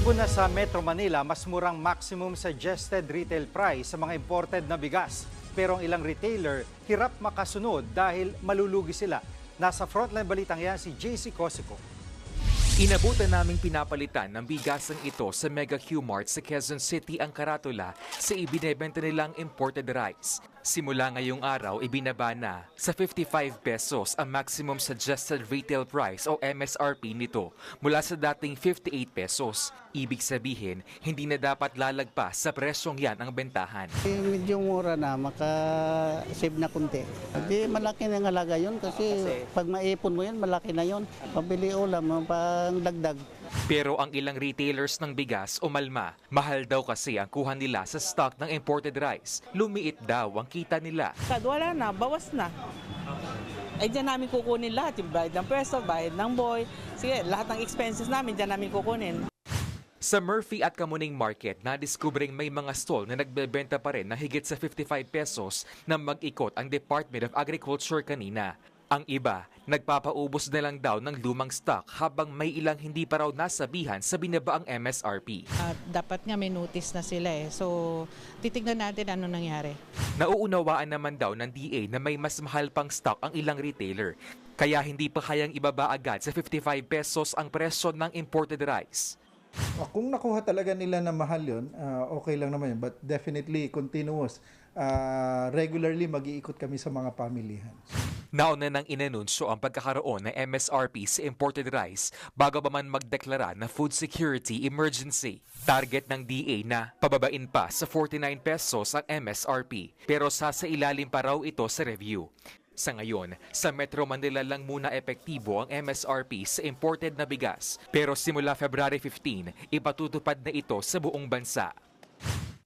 Epektibo na sa Metro Manila, mas murang maximum suggested retail price sa mga imported na bigas. Pero ang ilang retailer, hirap makasunod dahil malulugi sila. Nasa frontline balitang yan si JC Cosico. Inabutan naming pinapalitan ng bigasang ito sa Mega Q-Mart sa Quezon City ang karatula sa ibinebenta nilang imported rice. Simula ngayong araw, ibinaba na sa 55 pesos ang maximum suggested retail price o MSRP nito mula sa dating 58 pesos. Ibig sabihin, hindi na dapat lalagpas sa presyong yan ang bentahan. Medyo mura na, maka-save na kunti. Hindi malaki na halaga yun kasi pag maipon mo yun, malaki na yun. Pabili ulam, pang dagdag. Pero ang ilang retailers ng bigas umalma. Mahal daw kasi ang kuha nila sa stock ng imported rice. Lumiit daw ang kita nila. Wala na, bawas na. Ay dyan namin kukunin lahat, yung bayad ng pwesto, bayad ng boy. Sige, lahat ng expenses namin dyan namin kukunin. Sa Murphy at Kamuning Market, nadiskubreng may mga stall na nagbebenta pa rin na higit sa 55 pesos na mag-ikot ang Department of Agriculture kanina. Ang iba, nagpapaubos na lang daw ng lumang stock habang may ilang hindi pa raw nasabihan sa binabaang MSRP. Dapat nga may notice na sila eh. So, titignan natin ano nangyari. Nauunawaan naman daw ng DA na may mas mahal pang stock ang ilang retailer. Kaya hindi pa kayang ibaba agad sa 55 pesos ang presyo ng imported rice. Kung nakuha talaga nila na mahal yun, okay lang naman yun. But definitely continuous. Regularly mag-iikot kami sa mga pamilihan. Nauna nang inanunsyo ang pagkakaroon ng MSRP sa imported rice bago pa man magdeklara na food security emergency. Target ng DA na pababain pa sa 49 pesos ang MSRP pero sasailalim pa raw ito sa review. Sa ngayon, sa Metro Manila lang muna epektibo ang MSRP sa imported na bigas pero simula February 15, ipatutupad na ito sa buong bansa.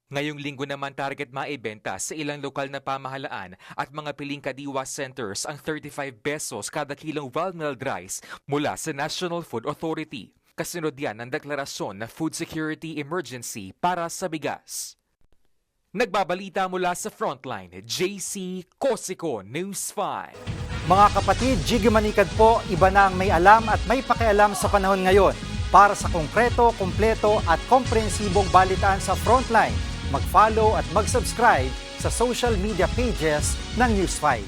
Ngayong linggo naman target maibenta sa ilang lokal na pamahalaan at mga piling kadiwa centers ang 35 pesos kada kilong well-milled rice mula sa National Food Authority. Kasunod yan ang deklarasyon na food security emergency para sa bigas. Nagbabalita mula sa Frontline, JC Cosico, News 5. Mga kapatid, Jiggy Manikad po, iba na ang may alam at may pakialam sa panahon ngayon. Para sa konkreto, kumpleto at komprehensibong balitaan sa Frontline, mag-follow at mag-subscribe sa social media pages ng News 5.